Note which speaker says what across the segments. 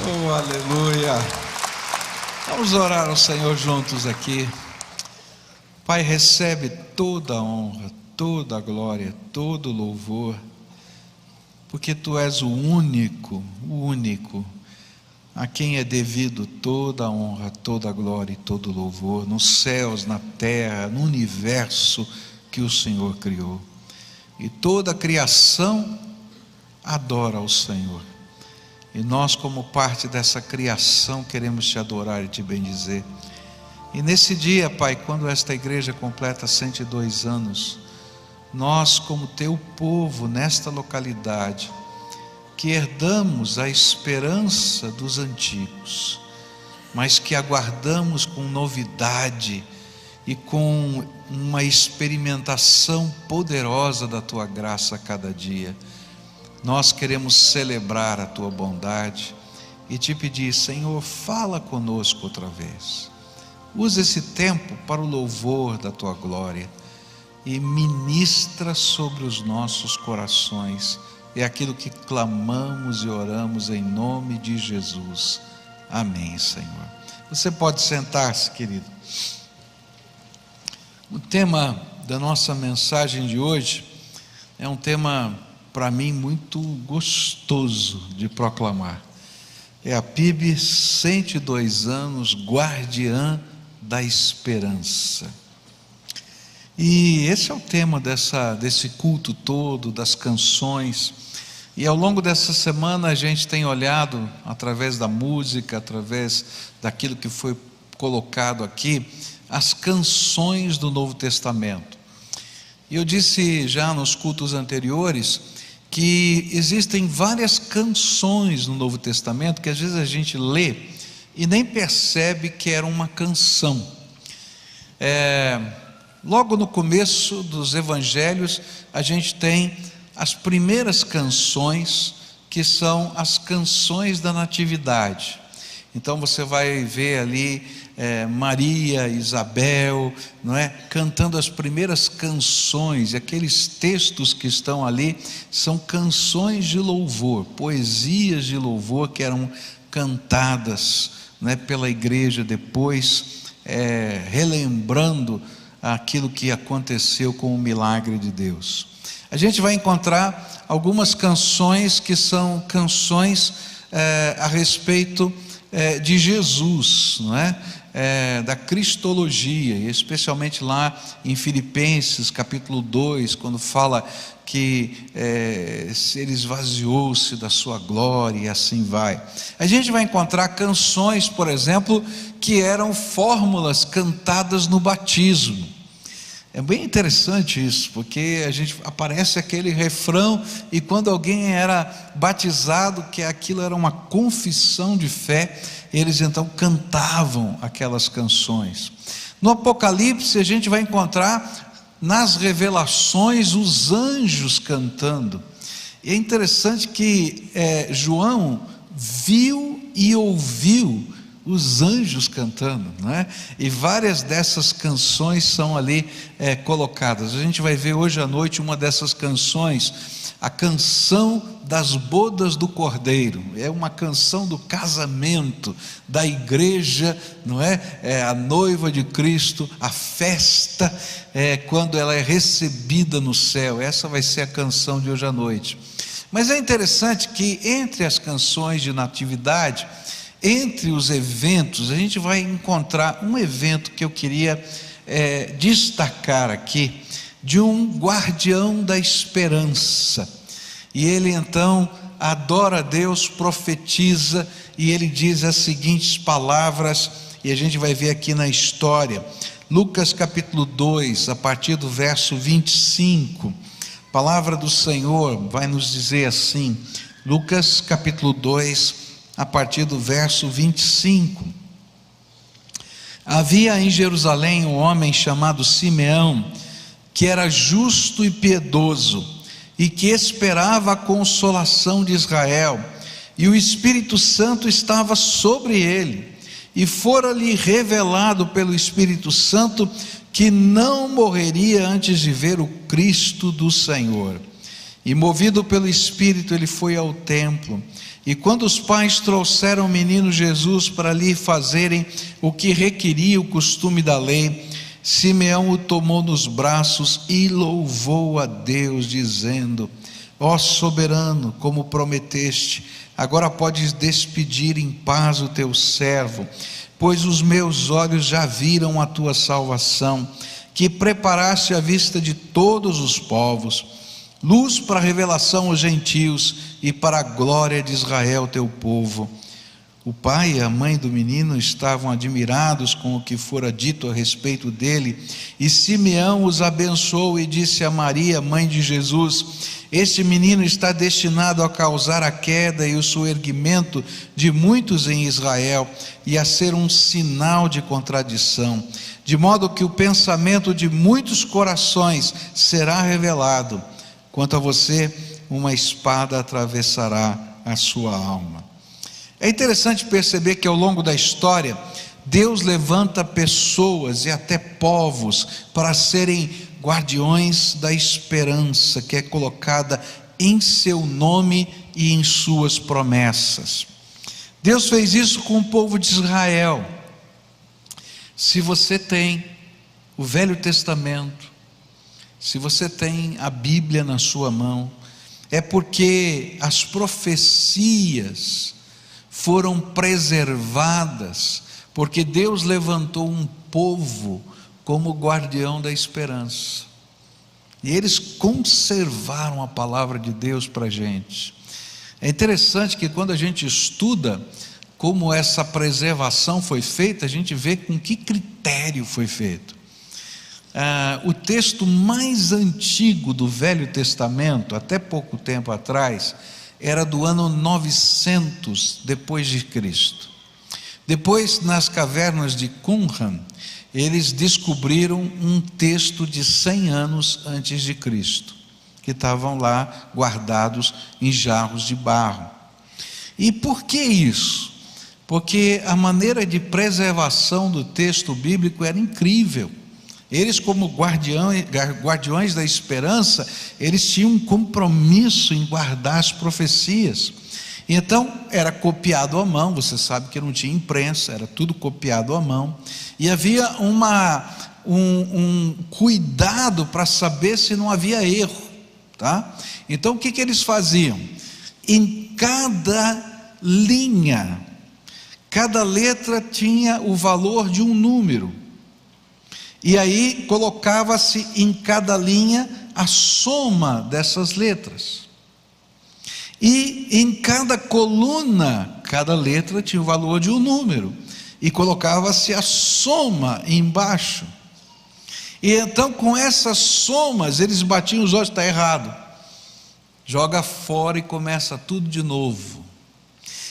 Speaker 1: Oh, aleluia! Vamos orar ao Senhor juntos aqui. Pai, recebe toda a honra, toda a glória, todo o louvor, porque Tu és o único a quem é devido toda a honra, toda a glória e todo o louvor, nos céus, na terra, no universo que o Senhor criou. E toda a criação adora ao Senhor. E nós, como parte dessa criação, queremos Te adorar e Te bendizer. E nesse dia, Pai, quando esta igreja completa 102 anos, nós, como Teu povo nesta localidade, que herdamos a esperança dos antigos, mas que aguardamos com novidade e com uma experimentação poderosa da Tua graça a cada dia, nós queremos celebrar a Tua bondade e Te pedir: Senhor, fala conosco outra vez. Usa esse tempo para o louvor da Tua glória e ministra sobre os nossos corações. É aquilo que clamamos e oramos em nome de Jesus. Amém, Senhor. Você pode sentar-se, querido. O tema da nossa mensagem de hoje é um tema, para mim, muito gostoso de proclamar. É a PIB 102 anos, guardiã da esperança. E esse é o tema desse culto todo, das canções. E ao longo dessa semana a gente tem olhado, através da música, através daquilo que foi colocado aqui, as canções do Novo Testamento. E eu disse já nos cultos anteriores que existem várias canções no Novo Testamento que às vezes a gente lê e nem percebe que era uma canção. Logo no começo dos evangelhos a gente tem as primeiras canções, que são as canções da natividade. Então você vai ver ali Maria, Isabel, não é? Cantando as primeiras canções, e aqueles textos que estão ali são canções de louvor, poesias de louvor que eram cantadas, não é, pela igreja depois, relembrando aquilo que aconteceu com o milagre de Deus. A gente vai encontrar algumas canções que são canções a respeito de Jesus, não é? Da cristologia, e especialmente lá em Filipenses capítulo 2, quando fala que ele esvaziou-se da sua glória e assim vai. A gente vai encontrar canções, por exemplo, que eram fórmulas cantadas no batismo. É bem interessante isso, porque aparece aquele refrão, e quando alguém era batizado, que aquilo era uma confissão de fé, eles então cantavam aquelas canções. No Apocalipse a gente vai encontrar nas revelações os anjos cantando. E é interessante que João viu e ouviu os anjos cantando, não é? E várias dessas canções são ali colocadas. A gente vai ver hoje à noite uma dessas canções, a canção das bodas do Cordeiro. É uma canção do casamento da igreja, não é? É a noiva de Cristo, a festa, quando ela é recebida no céu. Essa vai ser a canção de hoje à noite. Mas é interessante que entre as canções de natividade, entre os eventos, a gente vai encontrar um evento que eu queria destacar aqui, de um guardião da esperança. E ele então adora a Deus, profetiza, e ele diz as seguintes palavras, e a gente vai ver aqui na história. Lucas capítulo 2, a partir do verso 25, a palavra do Senhor vai nos dizer assim, Lucas capítulo 2, a partir do verso 25. Havia em Jerusalém um homem chamado Simeão, que era justo e piedoso, e que esperava a consolação de Israel, e o Espírito Santo estava sobre ele, e fora-lhe revelado pelo Espírito Santo que não morreria antes de ver o Cristo do Senhor. E movido pelo Espírito, ele foi ao templo. E quando os pais trouxeram o menino Jesus para lhe fazerem o que requeria o costume da lei, Simeão o tomou nos braços e louvou a Deus, dizendo: ó soberano, como prometeste, agora podes despedir em paz o teu servo, pois os meus olhos já viram a tua salvação, que preparaste à vista de todos os povos, luz para a revelação aos gentios e para a glória de Israel teu povo. O pai e a mãe do menino estavam admirados com o que fora dito a respeito dele, e Simeão os abençoou e disse a Maria, mãe de Jesus: este menino está destinado a causar a queda e o soerguimento de muitos em Israel, e a ser um sinal de contradição, de modo que o pensamento de muitos corações será revelado. Quanto a você, uma espada atravessará a sua alma. É interessante perceber que ao longo da história, Deus levanta pessoas e até povos para serem guardiões da esperança que é colocada em seu nome e em suas promessas. Deus fez isso com o povo de Israel. Se você tem o Velho Testamento, se você tem a Bíblia na sua mão, é porque as profecias foram preservadas, porque Deus levantou um povo como guardião da esperança, e eles conservaram a palavra de Deus para a gente. É interessante que quando a gente estuda como essa preservação foi feita, a gente vê com que critério foi feito. O texto mais antigo do Velho Testamento, até pouco tempo atrás, era do ano 900 depois de Cristo. Depois, nas cavernas de Qumran, eles descobriram um texto de 100 anos antes de Cristo, que estavam lá guardados em jarros de barro. E por que isso? Porque a maneira de preservação do texto bíblico era incrível. Eles, como guardiões da esperança, eles tinham um compromisso em guardar as profecias. Então era copiado à mão. Você sabe que não tinha imprensa, era tudo copiado à mão, e havia um cuidado para saber se não havia erro, tá? Então o que eles faziam? Em cada linha, cada letra tinha o valor de um número, e aí colocava-se em cada linha a soma dessas letras, e em cada coluna, cada letra tinha o valor de um número, e colocava-se a soma embaixo. E então, com essas somas, eles batiam os olhos: está errado, joga fora e começa tudo de novo.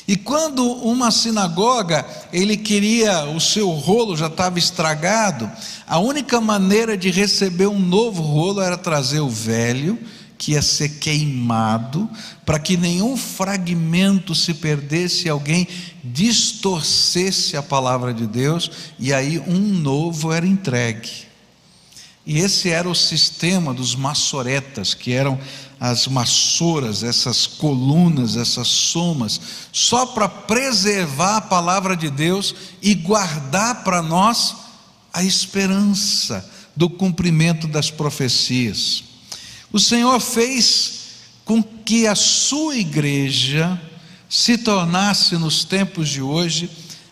Speaker 1: E quando uma sinagoga, ele queria, o seu rolo já estava estragado, a única maneira de receber um novo rolo era trazer o velho, que ia ser queimado, para que nenhum fragmento se perdesse e alguém distorcesse a palavra de Deus, e aí um novo era entregue. E esse era o sistema dos maçoretas, que eram as maçoras, essas colunas, essas somas, só para preservar a palavra de Deus e guardar para nós a esperança do cumprimento das profecias. O Senhor fez com que a sua igreja se tornasse, nos tempos de hoje,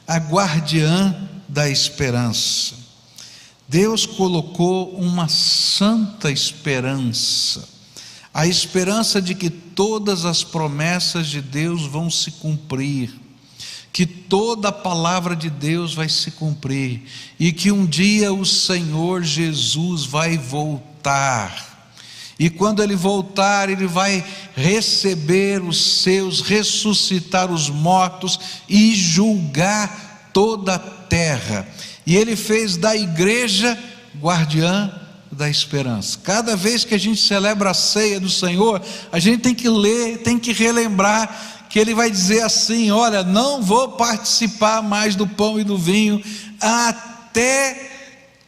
Speaker 1: a guardiã da esperança. Deus colocou uma santa esperança, a esperança de que todas as promessas de Deus vão se cumprir, que toda a palavra de Deus vai se cumprir, e que um dia o Senhor Jesus vai voltar. E quando Ele voltar, Ele vai receber os seus, ressuscitar os mortos e julgar toda a terra. E Ele fez da igreja guardiã da esperança. Cada vez que a gente celebra a ceia do Senhor, a gente tem que ler, tem que relembrar que Ele vai dizer assim: olha, não vou participar mais do pão e do vinho até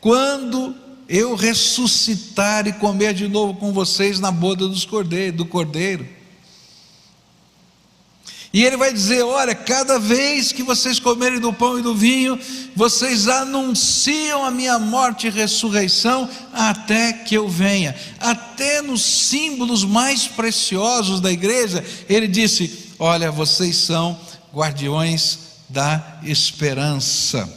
Speaker 1: quando eu ressuscitar e comer de novo com vocês na boda do Cordeiro. E ele vai dizer: olha, cada vez que vocês comerem do pão e do vinho, vocês anunciam a minha morte e ressurreição até que eu venha. Até nos símbolos mais preciosos da igreja, ele disse: olha, vocês são guardiões da esperança.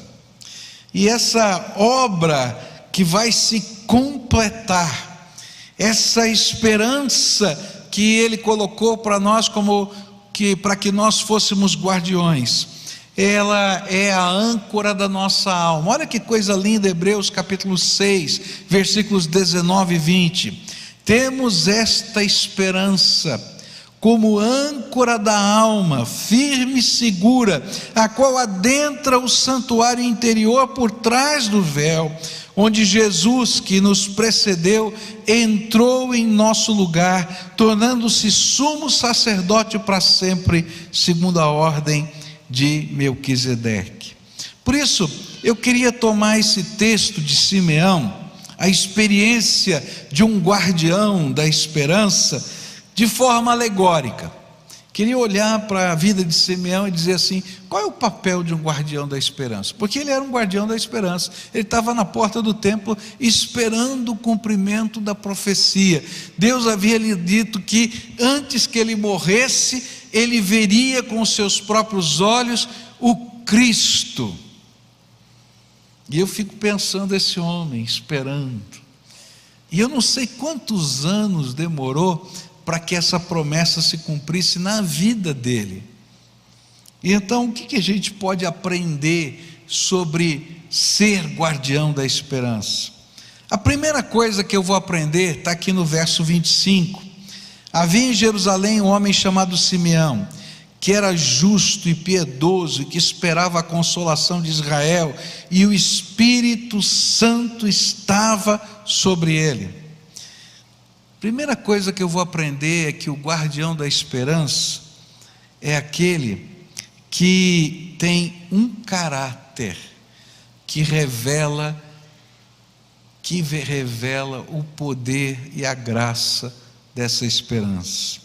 Speaker 1: E essa obra que vai se completar, essa esperança que ele colocou para nós para que nós fôssemos guardiões, ela é a âncora da nossa alma. Olha que coisa linda, Hebreus capítulo 6, versículos 19 e 20. Temos esta esperança como âncora da alma, firme e segura, a qual adentra o santuário interior por trás do véu, onde Jesus, que nos precedeu, entrou em nosso lugar, tornando-se sumo sacerdote para sempre, segundo a ordem de Melquisedeque. Por isso, eu queria tomar esse texto de Simeão, a experiência de um guardião da esperança, de forma alegórica. Queria olhar para a vida de Simeão e dizer assim: qual é o papel de um guardião da esperança? Porque ele era um guardião da esperança. Ele estava na porta do templo esperando o cumprimento da profecia. Deus havia lhe dito que antes que ele morresse, ele veria com os seus próprios olhos o Cristo. E eu fico pensando esse homem esperando. E eu não sei quantos anos demorou para que essa promessa se cumprisse na vida dele. E então, o que a gente pode aprender sobre ser guardião da esperança? A primeira coisa que eu vou aprender está aqui no verso 25. Havia em Jerusalém um homem chamado Simeão, que era justo e piedoso, e que esperava a consolação de Israel, e o Espírito Santo estava sobre ele. Primeira coisa que eu vou aprender é que o guardião da esperança é aquele que tem um caráter que revela o poder e a graça dessa esperança.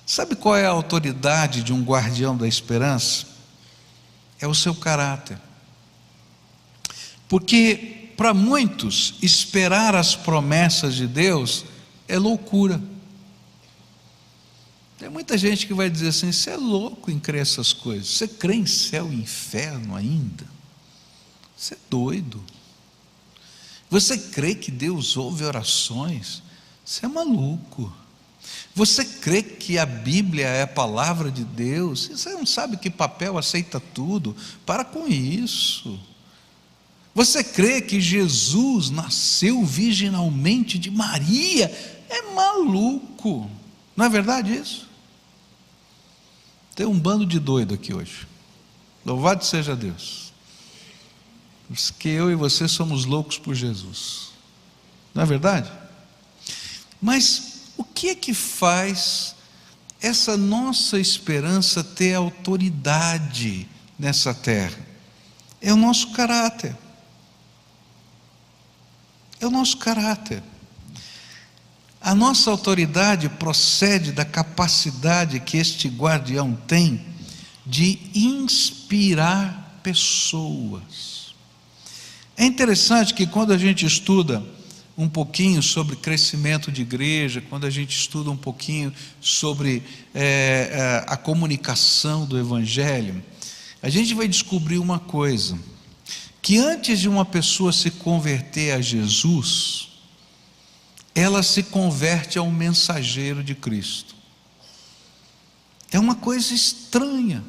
Speaker 1: Sabe qual é a autoridade de um guardião da esperança? É o seu caráter. Porque para muitos, esperar as promessas de Deus é loucura. Tem muita gente que vai dizer assim: você é louco em crer essas coisas, você crê em céu e inferno ainda? Você é doido. Você crê que Deus ouve orações? Você é maluco. Você crê que a Bíblia é a palavra de Deus? Você não sabe que papel aceita tudo? Para com isso. Você crê que Jesus nasceu virginalmente de Maria? É maluco. Não é verdade isso? Tem um bando de doido aqui hoje. Louvado seja Deus. Que eu e você somos loucos por Jesus. Não é verdade? Mas o que é que faz essa nossa esperança ter autoridade nessa terra? É o nosso caráter. É o nosso caráter. A nossa autoridade procede da capacidade que este guardião tem de inspirar pessoas. É interessante que quando a gente estuda um pouquinho sobre crescimento de igreja, quando a gente estuda um pouquinho sobre a comunicação do Evangelho, a gente vai descobrir uma coisa: que antes de uma pessoa se converter a Jesus, ela se converte ao mensageiro de Cristo. É uma coisa estranha,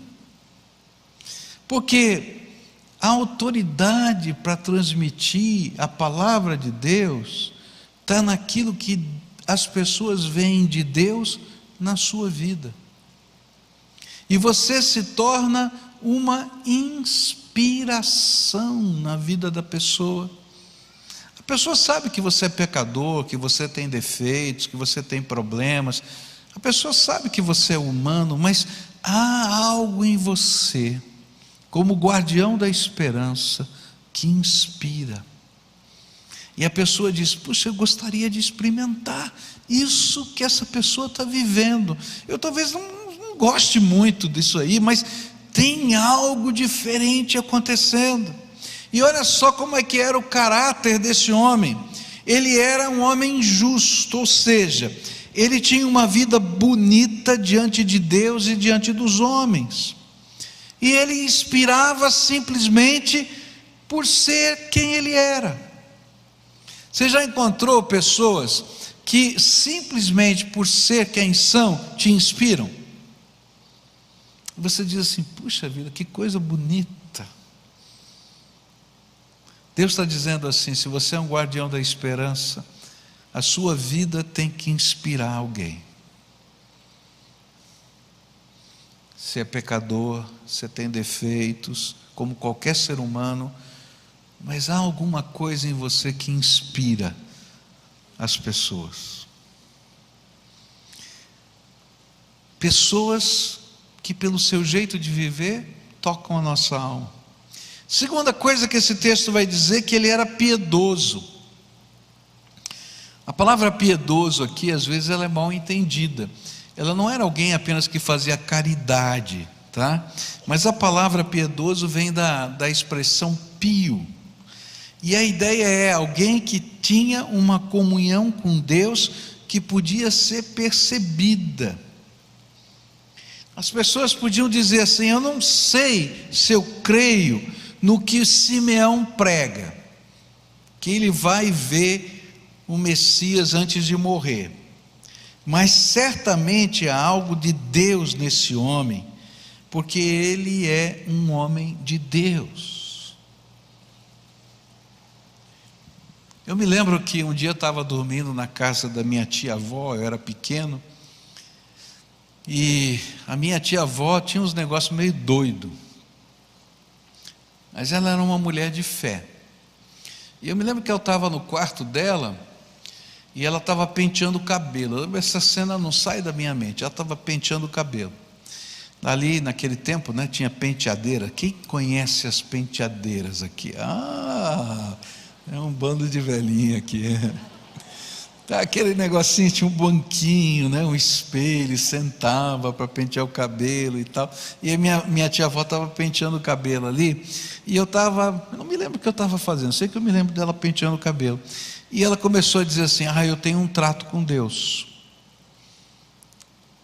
Speaker 1: porque a autoridade para transmitir a palavra de Deus está naquilo que as pessoas veem de Deus na sua vida, e você se torna uma inspiração na vida da pessoa. A pessoa sabe que você é pecador, que você tem defeitos, que você tem problemas. A pessoa sabe que você é humano, mas há algo em você, como guardião da esperança, que inspira. E a pessoa diz: puxa, eu gostaria de experimentar isso que essa pessoa está vivendo. Eu talvez não goste muito disso aí, mas tem algo diferente acontecendo. E olha só como é que era o caráter desse homem. Ele era um homem justo, ou seja, ele tinha uma vida bonita diante de Deus e diante dos homens. E ele inspirava simplesmente por ser quem ele era. Você já encontrou pessoas que simplesmente por ser quem são te inspiram? Você diz assim: puxa vida, que coisa bonita. Deus está dizendo assim: se você é um guardião da esperança, a sua vida tem que inspirar alguém. Você é pecador, você tem defeitos, como qualquer ser humano, mas há alguma coisa em você que inspira as pessoas. Pessoas que pelo seu jeito de viver tocam a nossa alma. Segunda coisa que esse texto vai dizer, que ele era piedoso. A palavra piedoso aqui, às vezes ela é mal entendida. Ela não era alguém apenas que fazia caridade, tá? Mas a palavra piedoso vem da expressão pio. E a ideia é alguém que tinha uma comunhão com Deus que podia ser percebida. As pessoas podiam dizer assim: eu não sei se eu creio no que Simeão prega, que ele vai ver o Messias antes de morrer, mas certamente há algo de Deus nesse homem, porque ele é um homem de Deus. Eu me lembro que um dia eu estava dormindo na casa da minha tia-avó, eu era pequeno, e a minha tia-avó tinha uns negócios meio doidos, mas ela era uma mulher de fé. E eu me lembro que eu estava no quarto dela, e ela estava penteando o cabelo. Essa cena não sai da minha mente. Ela estava penteando o cabelo. Ali naquele tempo, né, tinha penteadeira. Quem conhece as penteadeiras aqui? Ah, é um bando de velhinho aqui. Tá, aquele negocinho, tinha um banquinho, né, um espelho, sentava para pentear o cabelo e tal. E a minha tia-avó estava penteando o cabelo ali, e eu não me lembro o que eu estava fazendo, sei que eu me lembro dela penteando o cabelo. E ela começou a dizer assim: eu tenho um trato com Deus,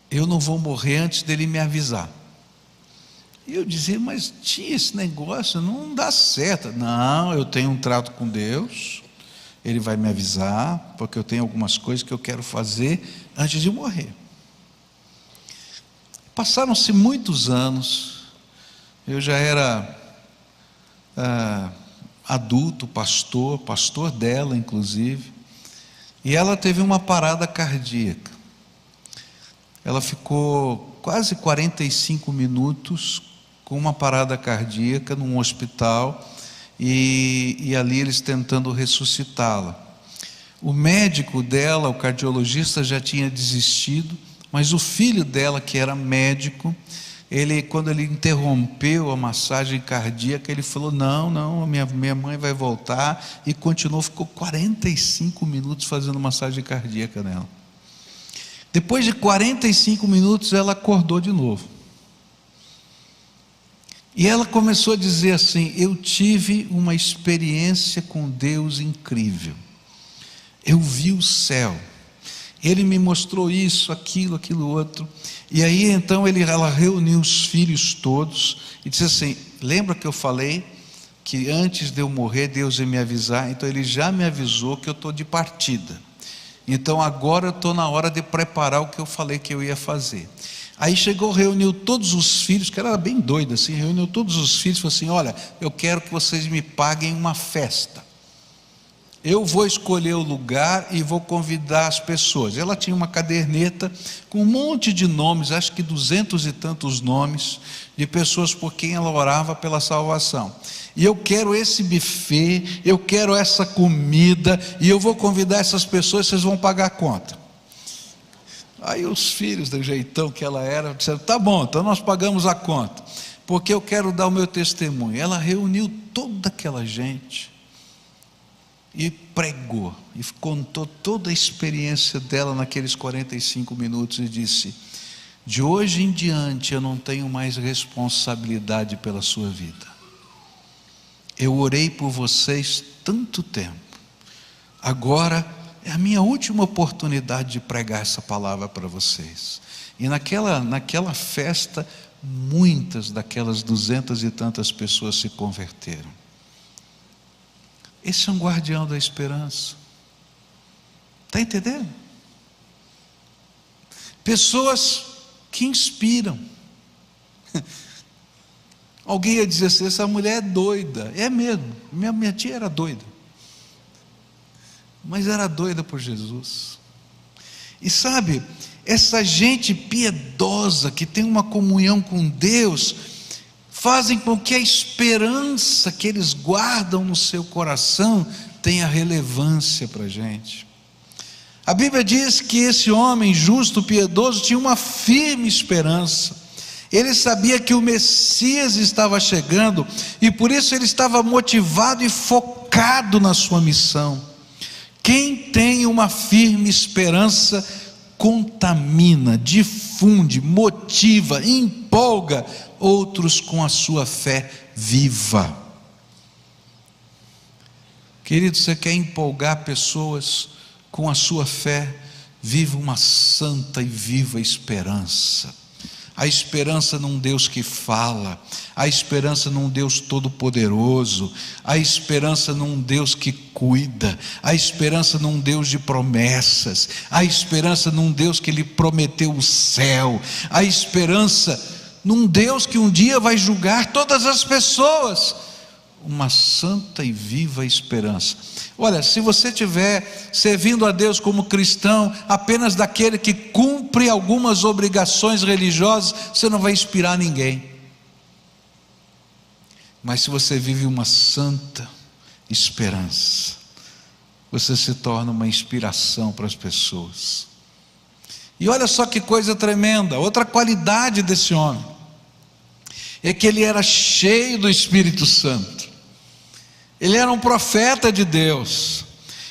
Speaker 1: eu não vou morrer antes dele me avisar. E eu dizia: mas tia, esse negócio não dá certo. Não, eu tenho um trato com Deus, ele vai me avisar, porque eu tenho algumas coisas que eu quero fazer antes de morrer. Passaram-se muitos anos, eu já era adulto, pastor dela inclusive, e ela teve uma parada cardíaca. Ela ficou quase 45 minutos com uma parada cardíaca num hospital, e ali eles tentando ressuscitá-la. O médico dela, o cardiologista, já tinha desistido, mas o filho dela, que era médico, quando ele interrompeu a massagem cardíaca, ele falou: não, minha mãe vai voltar, e continuou, ficou 45 minutos fazendo massagem cardíaca nela. Depois de 45 minutos ela acordou de novo, e ela começou a dizer assim: eu tive uma experiência com Deus incrível, eu vi o céu, ele me mostrou isso, aquilo outro. E aí então ela reuniu os filhos todos e disse assim: lembra que eu falei que antes de eu morrer Deus ia me avisar? Então ele já me avisou que eu estou de partida, então agora eu estou na hora de preparar o que eu falei que eu ia fazer. Aí reuniu todos os filhos, que era bem doido assim, reuniu todos os filhos e falou assim: olha, eu quero que vocês me paguem uma festa, eu vou escolher o lugar e vou convidar as pessoas. Ela tinha uma caderneta com um monte de nomes, acho que 200 e tantos nomes, de pessoas por quem ela orava pela salvação. E eu quero esse buffet, eu quero essa comida, e eu vou convidar essas pessoas, vocês vão pagar a conta. Aí os filhos, do jeitão que ela era, disseram: tá bom, então nós pagamos a conta, porque eu quero dar o meu testemunho. Ela reuniu toda aquela gente, e pregou, e contou toda a experiência dela naqueles 45 minutos e disse: de hoje em diante eu não tenho mais responsabilidade pela sua vida. Eu orei por vocês tanto tempo, agora é a minha última oportunidade de pregar essa palavra para vocês. E naquela festa, muitas daquelas 200 e tantas pessoas se converteram. Esse é um guardião da esperança. Está entendendo? Pessoas que inspiram. Alguém ia dizer assim: essa mulher é doida. É mesmo, minha tia era doida, mas era doida por Jesus. E sabe, essa gente piedosa que tem uma comunhão com Deus, fazem com que a esperança que eles guardam no seu coração tenha relevância para a gente. A Bíblia diz que esse homem justo, piedoso, tinha uma firme esperança. Ele sabia que o Messias estava chegando, e por isso ele estava motivado e focado na sua missão. Quem tem uma firme esperança contamina, difunde, motiva, empolga outros com a sua fé viva. Querido, você quer empolgar pessoas com a sua fé? Viva uma santa e viva esperança. A esperança num Deus que fala, a esperança num Deus todo-poderoso, a esperança num Deus que cuida, a esperança num Deus de promessas, a esperança num Deus que lhe prometeu o céu, a esperança num Deus que um dia vai julgar todas as pessoas. Uma santa e viva esperança. Olha, se você estiver servindo a Deus como cristão, apenas daquele que cumpre algumas obrigações religiosas, você não vai inspirar ninguém. Mas se você vive uma santa esperança, você se torna uma inspiração para as pessoas. E olha só que coisa tremenda, outra qualidade desse homem, é que ele era cheio do Espírito Santo. Ele era um profeta de Deus,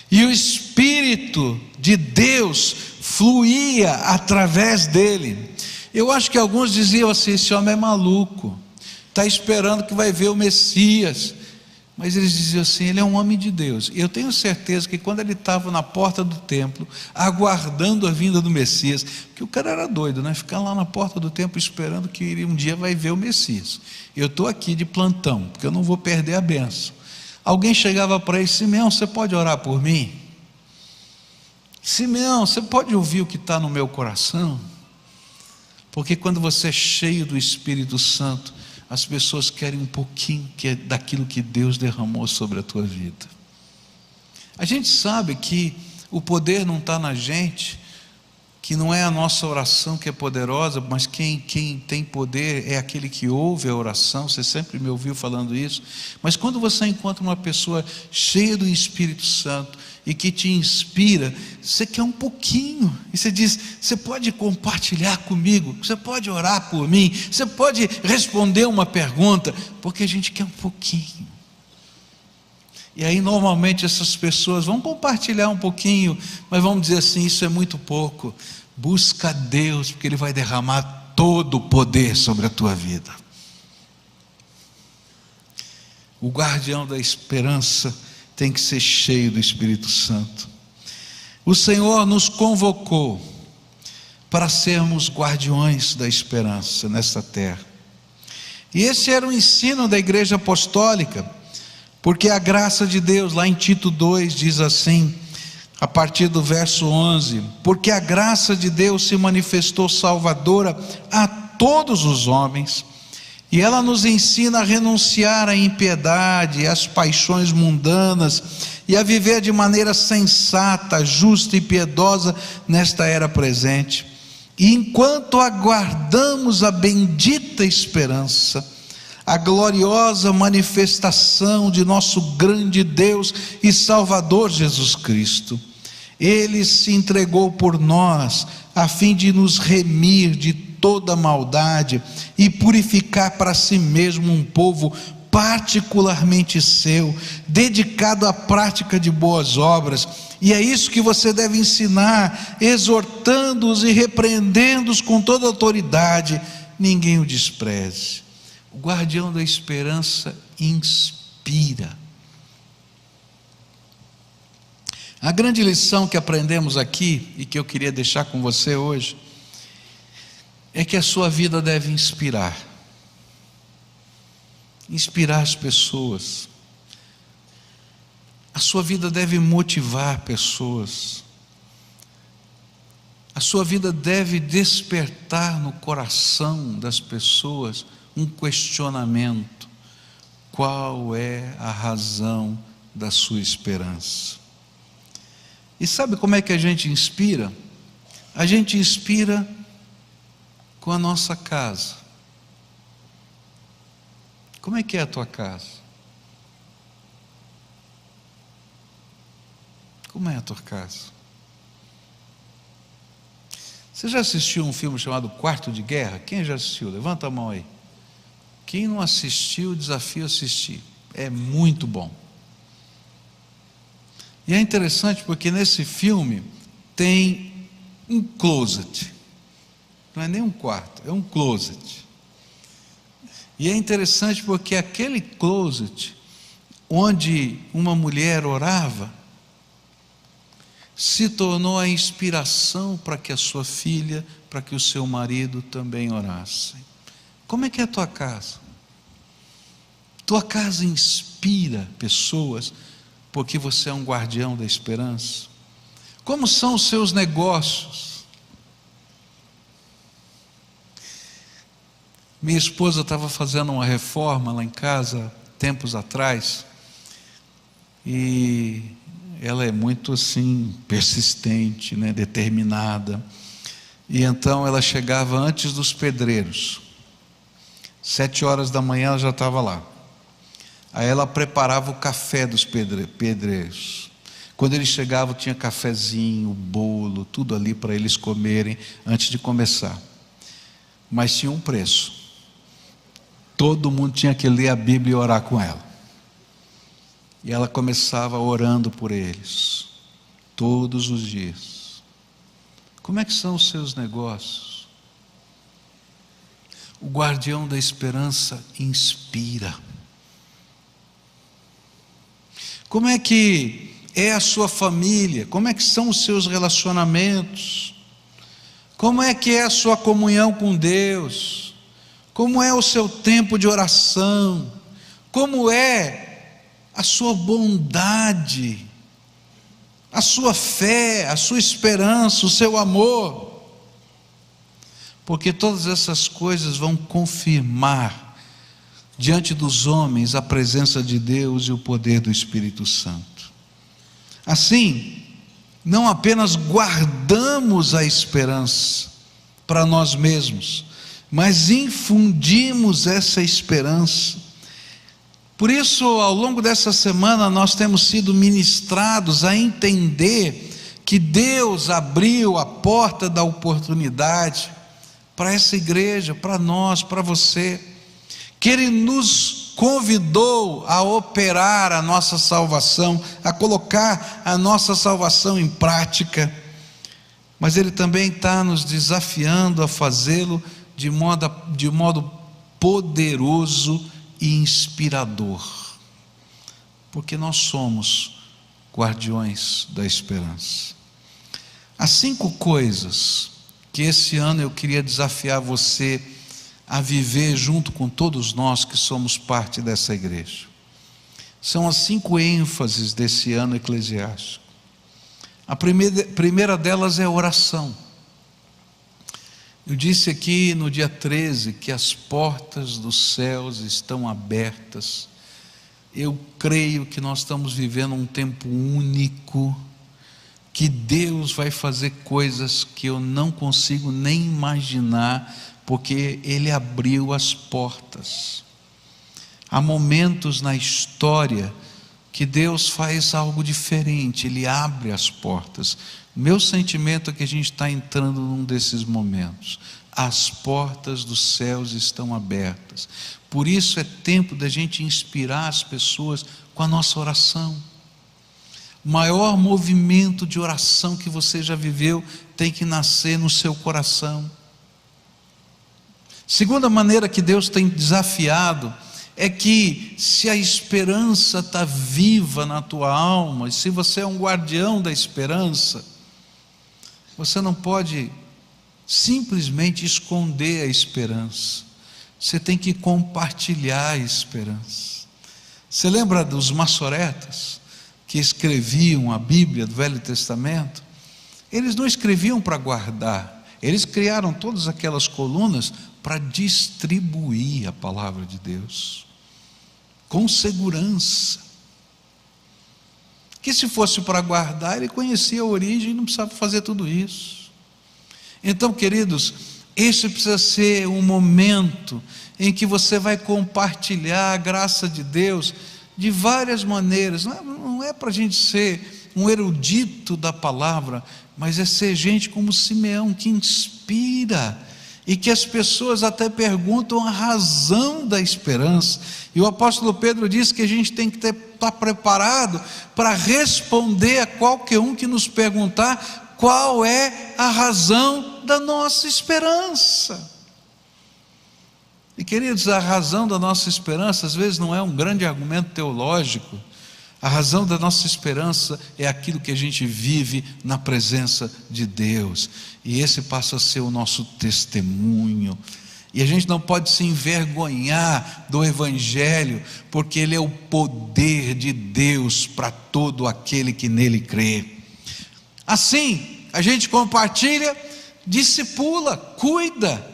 Speaker 1: e o Espírito de Deus fluía através dele. Eu acho que alguns diziam assim: esse homem é maluco, está esperando que vai ver o Messias. Mas eles diziam assim: ele é um homem de Deus. E eu tenho certeza que quando ele estava na porta do templo, aguardando a vinda do Messias, porque o cara era doido, né? Ficar lá na porta do templo esperando que ele um dia vai ver o Messias. Eu estou aqui de plantão, porque eu não vou perder a bênção. Alguém chegava para ele: Simeão, você pode orar por mim? Simeão, você pode ouvir o que está no meu coração? Porque quando você é cheio do Espírito Santo, as pessoas querem um pouquinho daquilo que Deus derramou sobre a tua vida. A gente sabe que o poder não está na gente, que não é a nossa oração que é poderosa, mas quem tem poder é aquele que ouve a oração. Você sempre me ouviu falando isso. Mas quando você encontra uma pessoa cheia do Espírito Santo e que te inspira, você quer um pouquinho, e você diz: você pode compartilhar comigo, você pode orar por mim, você pode responder uma pergunta, porque a gente quer um pouquinho. E aí normalmente essas pessoas vão compartilhar um pouquinho, mas vão dizer assim: isso é muito pouco. Busca a Deus, porque Ele vai derramar todo o poder sobre a tua vida. O guardião da esperança tem que ser cheio do Espírito Santo. O Senhor nos convocou para sermos guardiões da esperança nesta terra. E esse era o ensino da igreja apostólica, porque a graça de Deus, lá em Tito 2, diz assim, a partir do verso 11: porque a graça de Deus se manifestou salvadora a todos os homens, e ela nos ensina a renunciar à impiedade, às paixões mundanas, e a viver de maneira sensata, justa e piedosa nesta era presente. E enquanto aguardamos a bendita esperança, a gloriosa manifestação de nosso grande Deus e Salvador Jesus Cristo, Ele se entregou por nós, a fim de nos remir de toda maldade e purificar para si mesmo um povo particularmente seu, dedicado à prática de boas obras, e é isso que você deve ensinar, exortando-os e repreendendo-os com toda autoridade. Ninguém o despreze. O guardião da esperança inspira. A grande lição que aprendemos aqui, e que eu queria deixar com você hoje, é que a sua vida deve inspirar as pessoas. A sua vida deve motivar pessoas. A sua vida deve despertar no coração das pessoas um questionamento: qual é a razão da sua esperança? E sabe como é que a gente inspira? A gente inspira com a nossa casa. Como é que é a tua casa? Como é a tua casa? Você já assistiu um filme chamado Quarto de Guerra? Quem já assistiu? Levanta a mão aí. Quem não assistiu, desafio a assistir. É muito bom. E é interessante porque nesse filme tem um closet. Não é nem um quarto, é um closet. E é interessante porque aquele closet onde uma mulher orava se tornou a inspiração para que a sua filha, para que o seu marido também orassem. Como é que é a tua casa? Tua casa inspira pessoas porque você é um guardião da esperança? Como são os seus negócios? Minha esposa estava fazendo uma reforma lá em casa, tempos atrás, e ela é muito assim, persistente, né, determinada, e então ela chegava antes dos pedreiros, 7 horas da manhã ela já estava lá. Aí ela preparava o café dos pedreiros. Quando eles chegavam tinha cafezinho, bolo, tudo ali para eles comerem antes de começar. Mas tinha um preço. Todo mundo tinha que ler a Bíblia e orar com ela. E ela começava orando por eles, todos os dias. Como é que são os seus negócios? O guardião da esperança inspira. Como é que é a sua família? Como é que são os seus relacionamentos? Como é que é a sua comunhão com Deus? Como é o seu tempo de oração? Como é a sua bondade? A sua fé, a sua esperança, o seu amor? Porque todas essas coisas vão confirmar diante dos homens a presença de Deus e o poder do Espírito Santo. Assim, não apenas guardamos a esperança para nós mesmos, mas infundimos essa esperança. Por isso, ao longo dessa semana, nós temos sido ministrados a entender que Deus abriu a porta da oportunidade para essa igreja, para nós, para você, que Ele nos convidou a operar a nossa salvação, a colocar a nossa salvação em prática, mas Ele também está nos desafiando a fazê-lo de modo poderoso e inspirador, porque nós somos guardiões da esperança. Há 5 coisas que esse ano eu queria desafiar você a viver junto com todos nós que somos parte dessa igreja. São as 5 ênfases desse ano eclesiástico. A primeira delas é a oração. Eu disse aqui no dia 13 que as portas dos céus estão abertas. Eu creio que nós estamos vivendo um tempo único, que Deus vai fazer coisas que eu não consigo nem imaginar, porque Ele abriu as portas. Há momentos na história que Deus faz algo diferente, Ele abre as portas. Meu sentimento é que a gente está entrando num desses momentos. as portas dos céus estão abertas. Por isso é tempo da gente inspirar as pessoas com a nossa oração. O maior movimento de oração que você já viveu tem que nascer no seu coração. Segunda maneira que Deus tem desafiado é que, se a esperança está viva na tua alma, e se você é um guardião da esperança, você não pode simplesmente esconder a esperança. Você tem que compartilhar a esperança. Você lembra dos maçoretas que escreviam a Bíblia do Velho Testamento? Eles não escreviam para guardar, eles criaram todas aquelas colunas para distribuir a palavra de Deus com segurança. Que se fosse para guardar, ele conhecia a origem e não precisava fazer tudo isso. Então, queridos, esse precisa ser um momento em que você vai compartilhar a graça de Deus de várias maneiras. Não é para a gente ser um erudito da palavra, mas é ser gente como Simeão, que inspira, e que as pessoas até perguntam a razão da esperança. E o apóstolo Pedro diz que a gente tem que estar preparado para responder a qualquer um que nos perguntar qual é a razão da nossa esperança. E, queridos, a razão da nossa esperança às vezes não é um grande argumento teológico. A razão da nossa esperança é aquilo que a gente vive na presença de Deus, e esse passa a ser o nosso testemunho. E a gente não pode se envergonhar do Evangelho, porque ele é o poder de Deus para todo aquele que nele crê. Assim, a gente compartilha, discipula, cuida,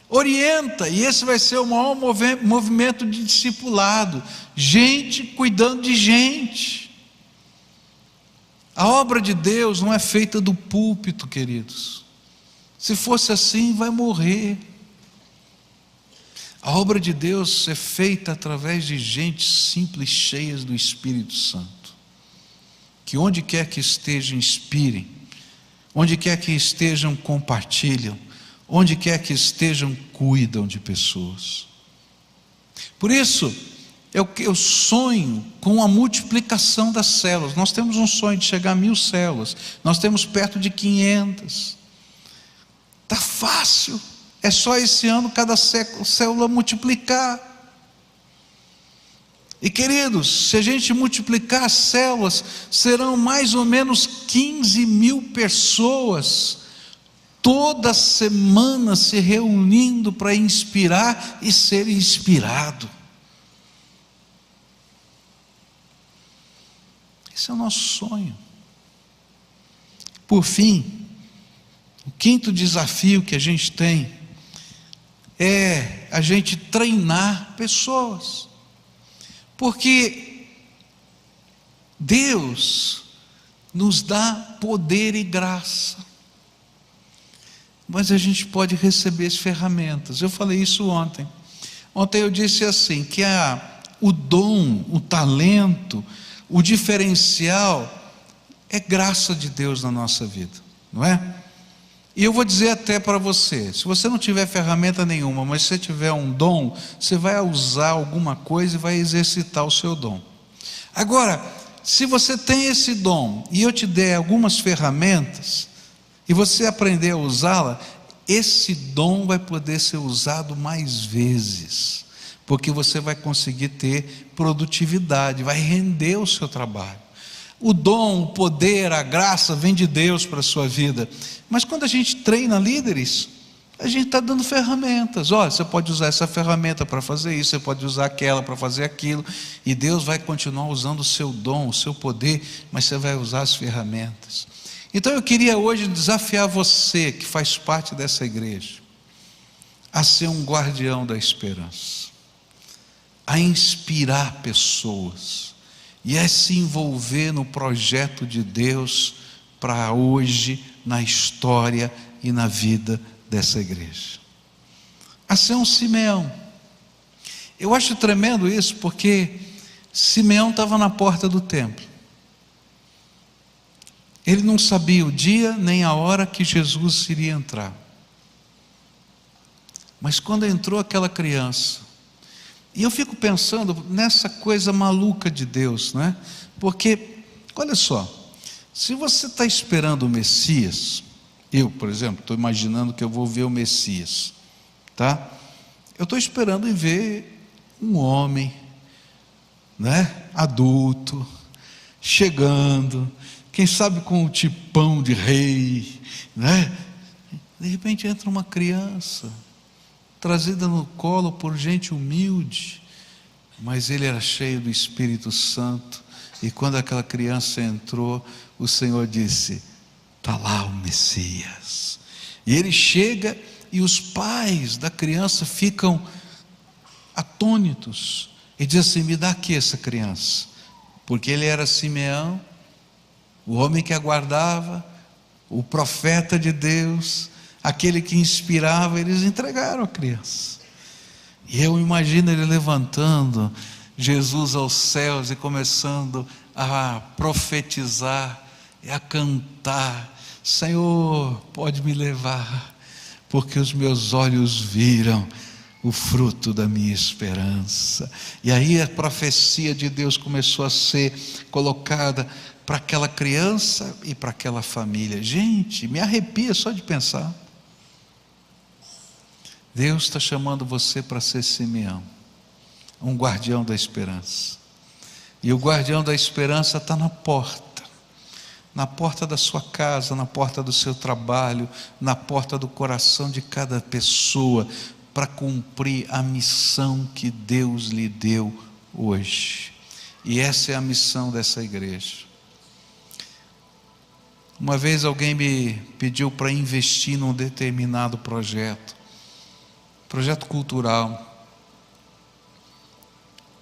Speaker 1: orienta, e esse vai ser o maior movimento de discipulado, gente cuidando de gente. A obra de Deus não é feita do púlpito, queridos. Se fosse assim, vai morrer. A obra de Deus é feita através de gente simples, cheias do Espírito Santo, que onde quer que estejam, inspirem, onde quer que estejam, compartilham, onde quer que estejam, cuidam de pessoas. Por isso, eu sonho com a multiplicação das células. Nós temos um sonho de chegar a 1000 células, nós temos perto de 500. Está fácil, é só esse ano cada célula multiplicar. E, queridos, se a gente multiplicar as células, serão mais ou menos 15.000 pessoas toda semana se reunindo para inspirar e ser inspirado. Esse é o nosso sonho. Por fim, o quinto desafio que a gente tem é a gente treinar pessoas, porque Deus nos dá poder e graça, mas a gente pode receber as ferramentas. Eu falei isso ontem. Ontem eu disse assim, que o dom, o talento, o diferencial é graça de Deus na nossa vida, não é? E eu vou dizer até para você, se você não tiver ferramenta nenhuma, mas se você tiver um dom, você vai usar alguma coisa e vai exercitar o seu dom. Agora, se você tem esse dom e eu te der algumas ferramentas e você aprender a usá-la, esse dom vai poder ser usado mais vezes, porque você vai conseguir ter produtividade, vai render o seu trabalho. O dom, o poder, a graça vem de Deus para a sua vida. Mas quando a gente treina líderes, a gente está dando ferramentas. Olha, você pode usar essa ferramenta para fazer isso, você pode usar aquela para fazer aquilo, e Deus vai continuar usando o seu dom, o seu poder, mas você vai usar as ferramentas. Então eu queria hoje desafiar você, que faz parte dessa igreja, a ser um guardião da esperança, a inspirar pessoas, e é se envolver no projeto de Deus para hoje, na história e na vida dessa igreja. A ser um Simeão. Eu acho tremendo isso, porque Simeão estava na porta do templo. Ele não sabia o dia nem a hora que Jesus iria entrar. Mas quando entrou aquela criança, e eu fico pensando nessa coisa maluca de Deus, né? Porque, olha só, se você está esperando o Messias, eu, por exemplo, estou imaginando que eu vou ver o Messias, tá? Eu estou esperando em ver um homem, né? Adulto, chegando, quem sabe com um tipão de rei, né? De repente entra uma criança, trazida no colo por gente humilde, mas ele era cheio do Espírito Santo, e quando aquela criança entrou, o Senhor disse: está lá o Messias. E ele chega, e os pais da criança ficam atônitos, e diz assim: me dá aqui essa criança, porque ele era Simeão, o homem que aguardava, o profeta de Deus, aquele que inspirava. Eles entregaram a criança, e eu imagino ele levantando Jesus aos céus e começando a profetizar e a cantar: Senhor, pode me levar, porque os meus olhos viram o fruto da minha esperança. E aí a profecia de Deus começou a ser colocada para aquela criança e para aquela família. Gente, me arrepia só de pensar. Deus está chamando você para ser Simeão, um guardião da esperança. E o guardião da esperança está na porta da sua casa, na porta do seu trabalho, na porta do coração de cada pessoa, para cumprir a missão que Deus lhe deu hoje. E essa é a missão dessa igreja. Uma vez alguém me pediu para investir num determinado projeto cultural.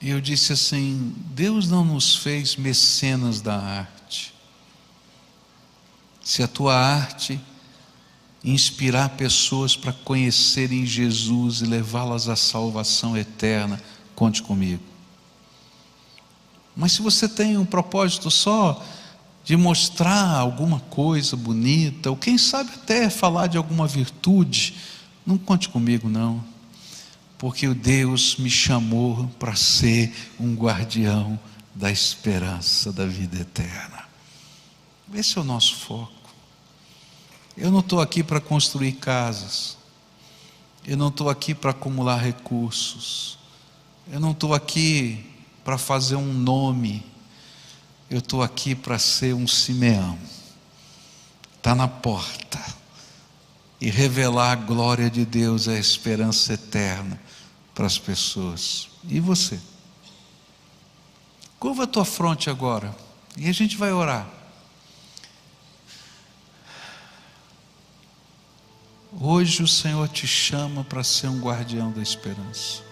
Speaker 1: E eu disse assim: Deus não nos fez mecenas da arte. Se a tua arte inspirar pessoas para conhecerem Jesus e levá-las à salvação eterna, conte comigo. Mas se você tem um propósito só de mostrar alguma coisa bonita, ou quem sabe até falar de alguma virtude, não conte comigo não, porque o Deus me chamou para ser um guardião da esperança da vida eterna. Esse é o nosso foco. Eu não estou aqui para construir casas, eu não estou aqui para acumular recursos, eu não estou aqui para fazer um nome, eu estou aqui para ser um Simeão, está na porta, e revelar a glória de Deus, a esperança eterna para as pessoas. E você? Curva a tua fronte agora, e a gente vai orar. Hoje o Senhor te chama para ser um guardião da esperança.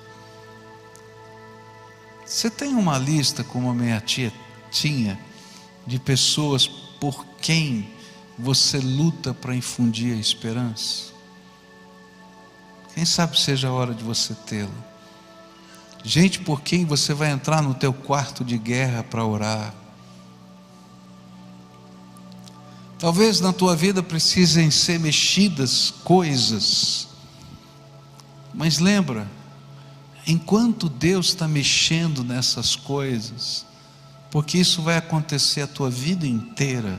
Speaker 1: Você tem uma lista, como a minha tia tinha, de pessoas por quem você luta para infundir a esperança? Quem sabe seja a hora de você tê-la. Gente por quem você vai entrar no teu quarto de guerra para orar. Talvez na tua vida precisem ser mexidas coisas, mas lembra, enquanto Deus está mexendo nessas coisas, porque isso vai acontecer a tua vida inteira,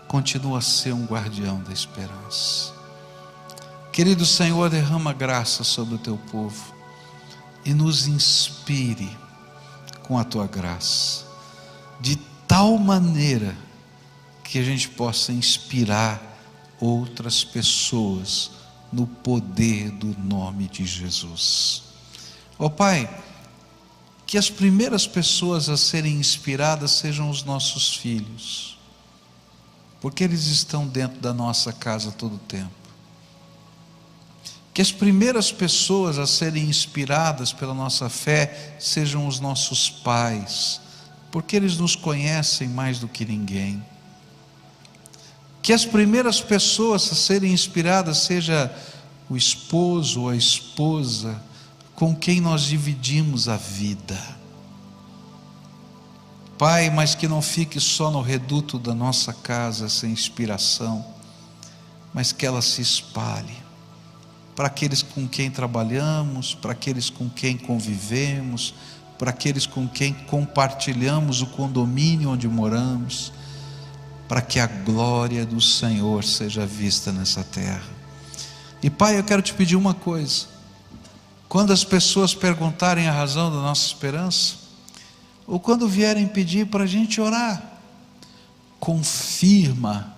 Speaker 1: continua a ser um guardião da esperança. Querido Senhor, derrama graça sobre o teu povo e nos inspire com a tua graça, de tal maneira que a gente possa inspirar outras pessoas no poder do nome de Jesus. Ó Pai, que as primeiras pessoas a serem inspiradas sejam os nossos filhos, porque eles estão dentro da nossa casa todo o tempo. Que as primeiras pessoas a serem inspiradas pela nossa fé sejam os nossos pais, porque eles nos conhecem mais do que ninguém. Que as primeiras pessoas a serem inspiradas seja o esposo ou a esposa com quem nós dividimos a vida. Pai, mas que não fique só no reduto da nossa casa essa inspiração, mas que ela se espalhe para aqueles com quem trabalhamos, para aqueles com quem convivemos, para aqueles com quem compartilhamos o condomínio onde moramos, para que a glória do Senhor seja vista nessa terra. E Pai, eu quero te pedir uma coisa: quando as pessoas perguntarem a razão da nossa esperança, ou quando vierem pedir para a gente orar, confirma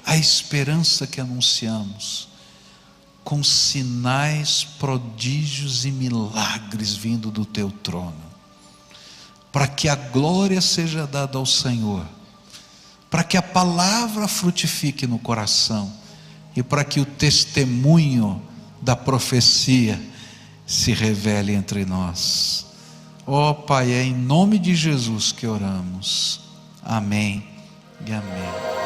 Speaker 1: a esperança que anunciamos, com sinais, prodígios e milagres vindo do teu trono, para que a glória seja dada ao Senhor, para que a palavra frutifique no coração, e para que o testemunho da profecia se revele entre nós. Ó Pai, é em nome de Jesus que oramos. Amém e amém.